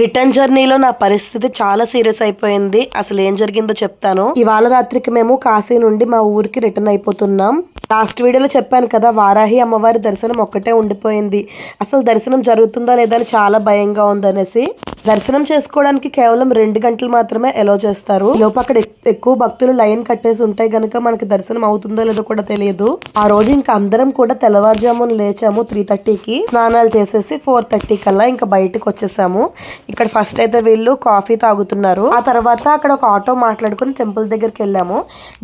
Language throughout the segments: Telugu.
రిటర్న్ జర్నీలో నా పరిస్థితి చాలా సీరియస్ అయిపోయింది. అసలు ఏం జరిగిందో చెప్తాను. ఇవాళ రాత్రికి మేము కాశీ నుండి మా ఊరికి రిటర్న్ అయిపోతున్నాం. లాస్ట్ వీడియోలో చెప్పాను కదా, వారాహి అమ్మవారి దర్శనం ఒక్కటే ఉండిపోయింది. అసలు దర్శనం జరుగుతుందా లేదా అని చాలా భయంగా ఉందనేసి దర్శనం చేసుకోవడానికి కేవలం 2 గంటలు మాత్రమే అలో చేస్తారు. లోపు అక్కడ ఎక్కువ భక్తులు లైన్ కట్టేసి ఉంటాయి గనుక మనకి దర్శనం అవుతుందో లేదో కూడా తెలియదు. ఆ రోజు ఇంకా అందరం కూడా తెల్లవారుజామున లేచాము 3:30కి. స్నానాలు చేసేసి 4:30 కల్లా ఇంకా బయటకు వచ్చేసాము. ఇక్కడ ఫస్ట్ అయితే వీళ్ళు కాఫీ తాగుతున్నారు. ఆ తర్వాత అక్కడ ఒక ఆటో మాట్లాడుకుని టెంపుల్ దగ్గరికి వెళ్ళాము.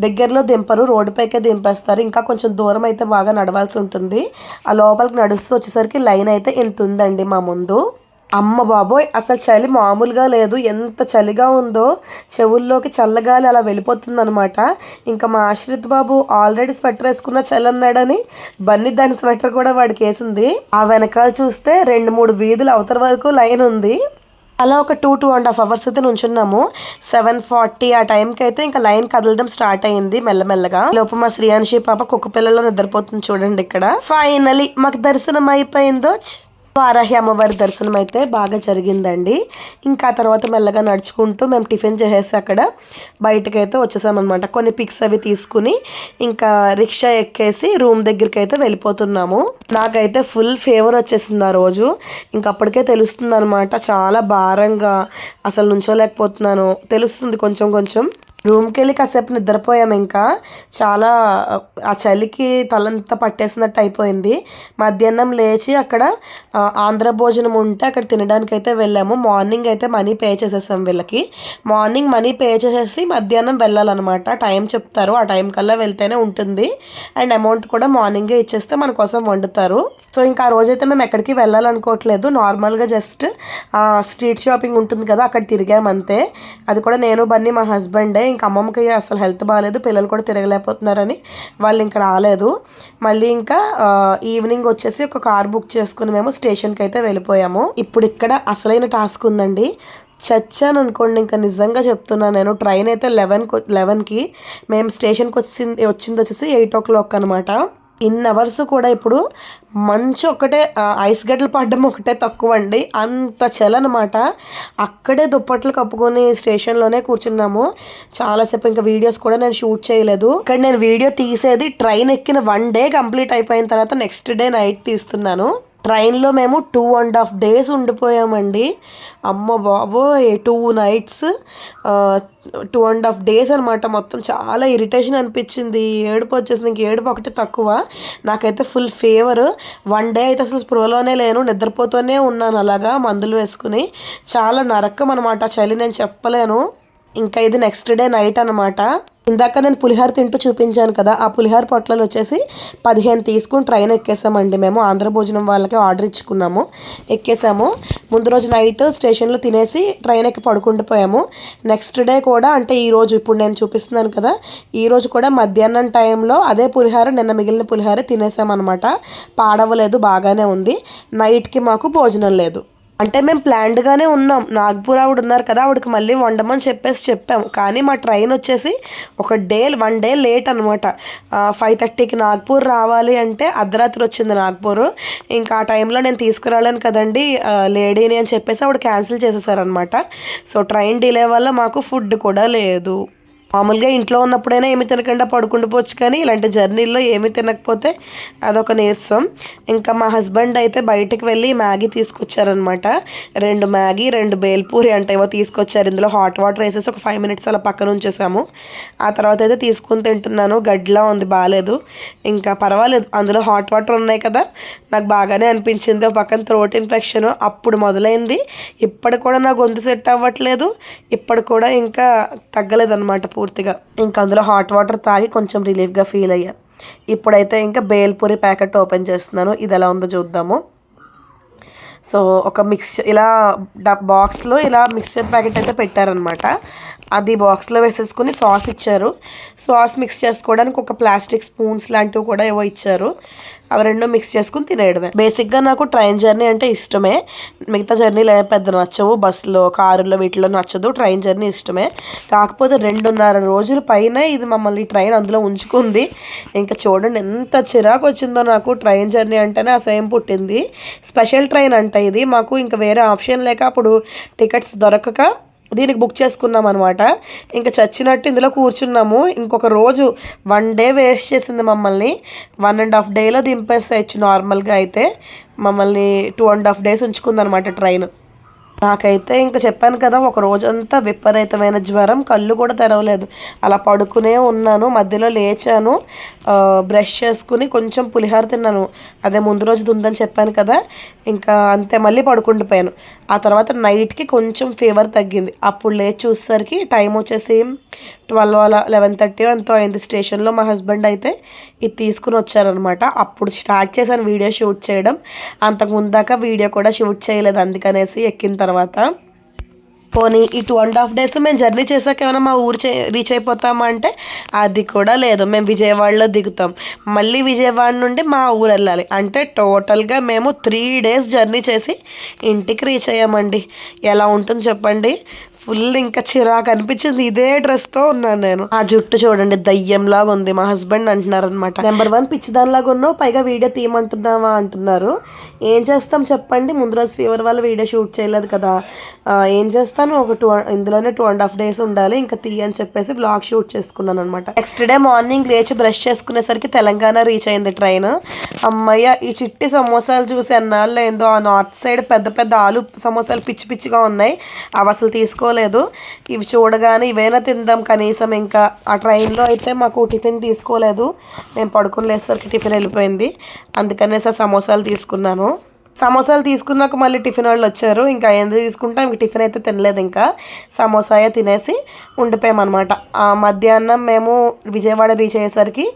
దగ్గరలో దింపరు, రోడ్డు పైకే దింపేస్తారు. ఇంకా కొంచెం దూరం అయితే బాగా నడవాల్సి ఉంటుంది. ఆ లోపలికి నడుస్తూ వచ్చేసరికి లైన్ అయితే ఎంత ఉందండి మా ముందు. అమ్మ బాబోయ్, అసలు చలి మామూలుగా లేదు. ఎంత చలిగా ఉందో, చెవుల్లోకి చల్లగాలి అలా వెళ్ళిపోతుంది అనమాట. ఇంకా మా ఆశ్రిత్ బాబు ఆల్రెడీ స్వెటర్ వేసుకున్న చలి అన్నాడని బన్నీ దాని స్వెటర్ కూడా వాడికి వేసింది. ఆ వెనకాల చూస్తే 2-3 వీధులు అవతల వరకు లైన్ ఉంది. అలా ఒక 2-2.5 అవర్స్ అయితే నుంచున్నాము. 7:40 ఆ టైంకి అయితే ఇంకా లైన్ కదలడం స్టార్ట్ అయింది మెల్లమెల్లగా. లోపు మా శ్రీయాన్షి పాప కుక్క పిల్లలో నిద్రపోతుంది చూడండి. ఇక్కడ ఫైనలీ మాకు దర్శనం అయిపోయిందో. వారాహి అమ్మవారి దర్శనం అయితే బాగా జరిగిందండి. ఇంకా తర్వాత మెల్లగా నడుచుకుంటూ మేము టిఫిన్ చేసేసి అక్కడ బయటకైతే వచ్చేసామన్నమాట. కొన్ని పిక్స్ అవి తీసుకుని ఇంకా రిక్షా ఎక్కేసి రూమ్ దగ్గరికి అయితే వెళ్ళిపోతున్నాము. నాకైతే ఫుల్ ఫీవర్ వచ్చేసింది ఆ రోజు. ఇంకప్పటికే తెలుస్తుంది అనమాట, చాలా భారంగా అసలు నుంచోలేకపోతున్నాను. తెలుస్తుంది కొంచెం కొంచెం. రూమ్కి వెళ్ళి కాసేపు నిద్రపోయాము. ఇంకా చాలా ఆ చలికి తలంతా పట్టేసినట్టు అయిపోయింది. మధ్యాహ్నం లేచి అక్కడ ఆంధ్ర భోజనం ఉంటే అక్కడ తినడానికి అయితే వెళ్ళాము. మార్నింగ్ అయితే మనీ పే చేసేసాం వీళ్ళకి. మార్నింగ్ మనీ పే చేసేసి మధ్యాహ్నం వెళ్ళాలన్నమాట. టైం చెప్తారు, ఆ టైం కల్లా వెళ్తేనే ఉంటుంది. అండ్ అమౌంట్ కూడా మార్నింగే ఇచ్చేస్తే మన కోసం వండుతారు. సో ఇంకా ఆ రోజైతే మేము ఎక్కడికి వెళ్ళాలనుకోవట్లేదు. నార్మల్గా జస్ట్ స్ట్రీట్ షాపింగ్ ఉంటుంది కదా, అక్కడ తిరిగామంతే. అది కూడా నేను బన్నీ మా హస్బెండే. ఇంకా అమ్మమ్మకి అసలు హెల్త్ బాగాలేదు, పిల్లలు కూడా తిరగలేకపోతున్నారని వాళ్ళు ఇంకా రాలేదు. మళ్ళీ ఇంకా ఈవినింగ్ వచ్చేసి ఒక కార్ బుక్ చేసుకుని మేము స్టేషన్కి అయితే వెళ్ళిపోయాము. ఇప్పుడు ఇక్కడ అసలైన టాస్క్ ఉందండి. చచ్చాను అనుకోండి, ఇంకా నిజంగా చెప్తున్నాను నేను. ట్రైన్ అయితే 11కి, మేము స్టేషన్కి వచ్చింది వచ్చేసి 8 o'clock అనమాట. అవర్స్ కూడా ఇప్పుడు మంచు ఒకటే, ఐస్ గడ్డలు పడ్డం ఒకటే తక్కువ అండి. అంత చలనమాట. అక్కడే దుప్పట్లు కప్పుకొని స్టేషన్లోనే కూర్చున్నాము చాలాసేపు. ఇంకా వీడియోస్ కూడా నేను షూట్ చేయలేదు. ఇక్కడ నేను వీడియో తీసేది ట్రైన్ ఎక్కిన 1 day కంప్లీట్ అయిపోయిన తర్వాత నెక్స్ట్ డే నైట్ తీస్తున్నాను. ట్రైన్లో మేము 2.5 days ఉండిపోయామండి. అమ్మ బాబోయ్, 2 nights 2.5 days అనమాట. మొత్తం చాలా ఇరిటేషన్ అనిపించింది, ఏడుపు వచ్చేసింది. ఇంక ఏడుపు ఒకటి తక్కువ. నాకైతే ఫుల్ ఫీవర్. 1 day అయితే అసలు స్పృహలోనే లేను, నిద్రపోతూనే ఉన్నాను అలాగా మందులు వేసుకుని. చాలా నరకం అనమాట చలి, నేను చెప్పలేను. ఇంకా ఇది నెక్స్ట్ డే నైట్ అనమాట. ఇందాక నేను పులిహార తింటూ చూపించాను కదా, ఆ పులిహార పొట్లాలు వచ్చేసి 15 తీసుకుని ట్రైన్ ఎక్కేసామండి. మేము ఆంధ్ర భోజనం వాళ్ళకి ఆర్డర్ ఇచ్చుకున్నాము, ఎక్కేసాము. ముందు రోజు నైట్ స్టేషన్లో తినేసి ట్రైన్ ఎక్కి పడుకుండిపోయాము. నెక్స్ట్ డే కూడా అంటే ఈరోజు ఇప్పుడు నేను చూపిస్తున్నాను కదా, ఈరోజు కూడా మధ్యాహ్నం టైంలో అదే పులిహార, నిన్న మిగిలిన పులిహార తినేసామన్నమాట. పాడవలేదు, బాగానే ఉంది. నైట్కి మాకు భోజనం లేదు. అంటే మేము ప్లాన్డ్గానే ఉన్నాం. నాగ్పూర్ ఆవిడ ఉన్నారు కదా, ఆవిడకి మళ్ళీ వండమని చెప్పాము. కానీ మా ట్రైన్ వచ్చేసి 1 day లేట్ అనమాట. 5:30కి నాగ్పూర్ రావాలి అంటే అర్ధరాత్రి వచ్చింది నాగ్పూర్. ఇంకా ఆ టైంలో నేను తీసుకురాలేను కదండి లేడీని అని చెప్పేసి ఆవిడ క్యాన్సిల్ చేసేసారనమాట. సో ట్రైన్ డిలే వల్ల మాకు ఫుడ్ కూడా లేదు. మామూలుగా ఇంట్లో ఉన్నప్పుడైనా ఏమి తినకుండా పడుకుండిపోవచ్చు, కానీ ఇలాంటి జర్నీల్లో ఏమి తినకపోతే అదొక నీరసం. ఇంకా మా హస్బెండ్ అయితే బయటకు వెళ్ళి మ్యాగీ తీసుకొచ్చారనమాట. 2 మ్యాగీ 2 బేల్పూరి అంటే ఏవో తీసుకొచ్చారు. ఇందులో హాట్ వాటర్ వేసేసి ఒక 5 minutes అలా పక్కన ఉంచేసాము. ఆ తర్వాత అయితే తీసుకుని తింటున్నాను. గడ్డిలా ఉంది, బాగాలేదు. ఇంకా పర్వాలేదు, అందులో హాట్ వాటర్ ఉన్నాయి కదా, నాకు బాగానే అనిపించింది. ఒక పక్కన థ్రోట్ ఇన్ఫెక్షన్ అప్పుడు మొదలైంది. ఇప్పటికి కూడా నా గొంతు సెట్ అవ్వట్లేదు. ఇప్పుడు కూడా ఇంకా తగ్గలేదన్నమాట పూర్తిగా. ఇంకా అందులో హాట్ వాటర్ తాగి కొంచెం రిలీఫ్గా ఫీల్ అయ్యా. ఇప్పుడైతే ఇంకా బేల్పూరి ప్యాకెట్ ఓపెన్ చేస్తున్నాను. ఇది ఎలా ఉందో చూద్దాము. సో ఒక ఇలా బాక్స్లో ఇలా మిక్స్చర్ ప్యాకెట్ అయితే పెట్టారనమాట. అది బాక్స్లో వేసేసుకుని సాస్ ఇచ్చారు. సాస్ మిక్స్ చేసుకోవడానికి ఒక ప్లాస్టిక్ స్పూన్స్ లాంటివి కూడా ఏవో ఇచ్చారు. అవి రెండు మిక్స్ చేసుకుని తినేయడమే. బేసిక్గా నాకు ట్రైన్ జర్నీ అంటే ఇష్టమే, మిగతా జర్నీలు పెద్ద నచ్చవు, బస్సులో కారులో వీటిలో నచ్చదు, ట్రైన్ జర్నీ ఇష్టమే. కాకపోతే 2.5 రోజుల పైన ఇది మమ్మల్ని ట్రైన్ అందులో ఉంచుకుంది. ఇంకా చూడండి ఎంత చిరాకు వచ్చిందో నాకు. ట్రైన్ జర్నీ అంటేనే అసహ్యం పుట్టింది. స్పెషల్ ట్రైన్ అంట ఇది. మాకు ఇంకా వేరే ఆప్షన్ లేక అప్పుడు టికెట్స్ దొరకక దీనికి బుక్ చేసుకున్నాం అనమాట. ఇంకా చచ్చినట్టు ఇందులో కూర్చున్నాము. ఇంకొక రోజు 1 డే వేస్ట్ చేసింది మమ్మల్ని. 1.5 డేలో దింపేసేయచ్చు నార్మల్గా అయితే. మమ్మల్ని 2.5 డేస్ ఉంచుకుందనమాట ట్రైన్. నాకైతే ఇంకా చెప్పాను కదా, ఒక రోజంతా విపరీతమైన జ్వరం, కళ్ళు కూడా తెరవలేదు, అలా పడుకునే ఉన్నాను. మధ్యలో లేచాను, బ్రష్ చేసుకుని కొంచెం పులిహోర తిన్నాను, అదే ముందు రోజు ఉందని చెప్పాను కదా. ఇంకా అంతే, మళ్ళీ పడుకుండిపోయాను. ఆ తర్వాత నైట్కి కొంచెం ఫీవర్ తగ్గింది. అప్పుడు లేచి చూసేసరికి టైం వచ్చేసి 12 అలా 11:30 ఎంతో అయింది. స్టేషన్లో మా హస్బెండ్ అయితే ఇది తీసుకుని వచ్చారనమాట. అప్పుడు స్టార్ట్ చేశాను వీడియో షూట్ చేయడం. అంతకుముందు దాకా వీడియో కూడా షూట్ చేయలేదు, అందుకనేసి ఎక్కిన తర్వాత. పోనీ ఈ 2.5 డేస్ మేము జర్నీ చేసాక ఏమైనా మా ఊరు రీచ్ అయిపోతామా అంటే అది కూడా లేదు. మేము విజయవాడలో దిగుతాం, మళ్ళీ విజయవాడ నుండి మా ఊరు వెళ్ళాలి. అంటే టోటల్గా మేము 3 డేస్ జర్నీ చేసి ఇంటికి రీచ్ అయ్యామండి. ఎలా ఉంటుంది చెప్పండి. ఫుల్ ఇంకా చిరాకు అనిపించింది. ఇదే డ్రెస్తో ఉన్నాను నేను. ఆ జుట్టు చూడండి దయ్యంలాగా ఉంది. మా హస్బెండ్ అంటున్నారు అనమాట, నెంబర్ 1 పిచ్చిదానిలాగా ఉన్నావు, పైగా వీడియో తీయమంటున్నావా అంటున్నారు. ఏం చేస్తాం చెప్పండి, ముందు రోజు ఫీవర్ వల్ల వీడియో షూట్ చేయలేదు కదా. ఏం చేస్తాను, ఇందులోనే 2.5 డేస్ ఉండాలి, ఇంకా తీయని చెప్పేసి బ్లాగ్ షూట్ చేసుకున్నాను అనమాట. నెక్స్ట్ డే మార్నింగ్ లేచి బ్రష్ చేసుకునేసరికి తెలంగాణ రీచ్ అయింది ట్రైన్. అమ్మయ్య, ఈ చిట్టి సమోసాలు చూసి అన్నాళ్ళు ఏందో. ఆ నార్త్ సైడ్ పెద్ద పెద్ద ఆలు సమోసాలు పిచ్చి పిచ్చిగా ఉన్నాయి, అవి అసలు తీసుకోలేదు. ఇవి చూడగానే ఇవైనా తిందాం కనీసం. ఇంకా ఆ ట్రైన్లో అయితే మాకు టిఫిన్ తీసుకోలేదు, మేము పడుకుని లేసరికి టిఫిన్ వెళ్ళిపోయింది. అందుకనేసి సమోసాలు తీసుకున్నాను. సమోసాలు తీసుకున్నాక మళ్ళీ టిఫిన్ వాళ్ళు వచ్చారు. ఇంకా ఏంది తీసుకుంటాం, ఇంక టిఫిన్ అయితే తినలేదు, ఇంకా సమోసాయే తినేసి ఉండిపోయామన్నమాట. ఆ మధ్యాహ్నం మేము విజయవాడ రీచ్ అయ్యేసరికి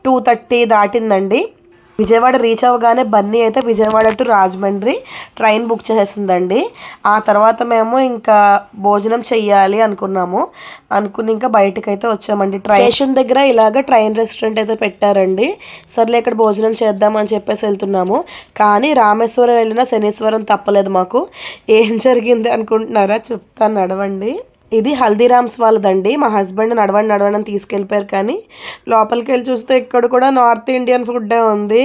2:30 దాటిందండి. విజయవాడ రీచ్ అవ్వగానే బన్నీ అయితే Vijayawada to Rajahmundry train book చేసేసిందండి. ఆ తర్వాత మేము ఇంకా భోజనం చెయ్యాలి అనుకుని ఇంకా బయటకు అయితే వచ్చామండి. స్టేషన్ దగ్గర ఇలాగ ట్రైన్ రెస్టారెంట్ అయితే పెట్టారండి. సర్లే ఇక్కడ భోజనం చేద్దాం అని చెప్పేసి వెళ్తున్నాము. కానీ రామేశ్వరం వెళ్ళినా శనీశ్వరం తప్పలేదు మాకు. ఏం జరిగింది అనుకుంటున్నారా, చెప్తాను నడవండి. ఇది హల్దీరామ్స్ వాళ్ళదండి. మా హస్బెండ్ నడవని తీసుకెళ్ళిపోయారు, కానీ లోపలికి వెళ్ళి చూస్తే ఇక్కడ కూడా నార్త్ ఇండియన్ ఫుడ్డే ఉంది.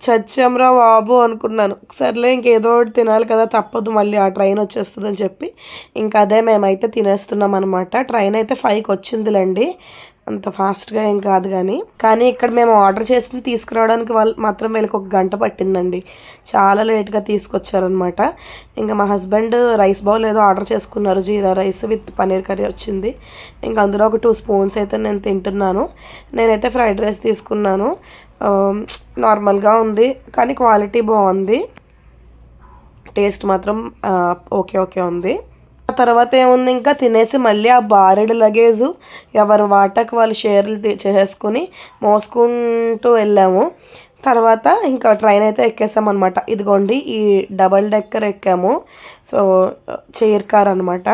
చచ్చంరా బాబు అనుకున్నాను. సర్లే ఇంకేదో ఒకటి తినాలి కదా, తప్పదు, మళ్ళీ ఆ ట్రైన్ వచ్చేస్తుందని చెప్పి ఇంకా అదే మేమైతే తినేస్తున్నాం అనమాట. ట్రైన్ అయితే 5కి వచ్చిందిలేండి, అంత ఫాస్ట్గా ఏం కాదు. కానీ ఇక్కడ మేము ఆర్డర్ చేసి తీసుకురావడానికి వీళ్ళకి 1 గంట పట్టిందండి. చాలా లేట్గా తీసుకొచ్చారనమాట. ఇంకా మా హస్బెండ్ రైస్ బౌల్ ఏదో ఆర్డర్ చేసుకున్నారు, జీరా రైస్ విత్ పన్నీర్ కర్రీ వచ్చింది. ఇంకా అందులో ఒక 2 స్పూన్స్ అయితే నేను తింటున్నాను. నేనైతే ఫ్రైడ్ రైస్ తీసుకున్నాను. నార్మల్గా ఉంది, కానీ క్వాలిటీ బాగుంది, టేస్ట్ మాత్రం ఓకే ఉంది. ఆ తర్వాత ఏముంది, ఇంకా తినేసి మళ్ళీ ఆ బారెడు లగేజు ఎవరు వాటకు వాళ్ళు షేర్లు చేసుకుని మోసుకుంటూ వెళ్ళాము. తర్వాత ఇంకా ట్రైన్ అయితే ఎక్కేసాం అనమాట. ఇదిగోండి ఈ డబల్ డెక్కర్ ఎక్కాము. సో చైర్ కార్ అనమాట.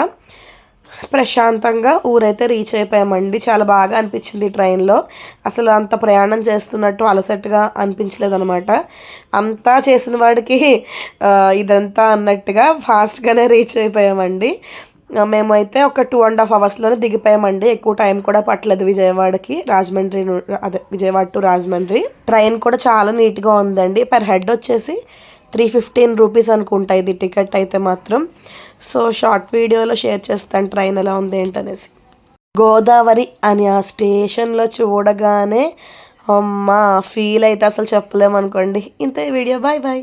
ప్రశాంతంగా ఊరైతే రీచ్ అయిపోయామండి. చాలా బాగా అనిపించింది ట్రైన్లో. అసలు అంత ప్రయాణం చేస్తున్నట్టు అలసటగా అనిపించలేదు అనమాట. అంతా చేసిన వాడికి ఇదంతా అన్నట్టుగా ఫాస్ట్గానే రీచ్ అయిపోయామండి. మేమైతే ఒక 2.5 అవర్స్లోనే దిగిపోయామండి. ఎక్కువ టైం కూడా పట్టలేదు విజయవాడకి. విజయవాడ టు రాజమండ్రి. ట్రైన్ కూడా చాలా నీట్గా ఉందండి. పర్ హెడ్ వచ్చేసి 315 రూపీస్ అనుకుంటా ఇది టికెట్ అయితే మాత్రం. సో షార్ట్ వీడియోలో షేర్ చేస్తాను ట్రైన్ ఎలా ఉంది ఏంటనేసి. గోదావరి అని ఆ స్టేషన్లో చూడగానే అమ్మా ఫీల్ అయితే అసలు చెప్పలేమనుకోండి. ఇంతే వీడియో, బాయ్.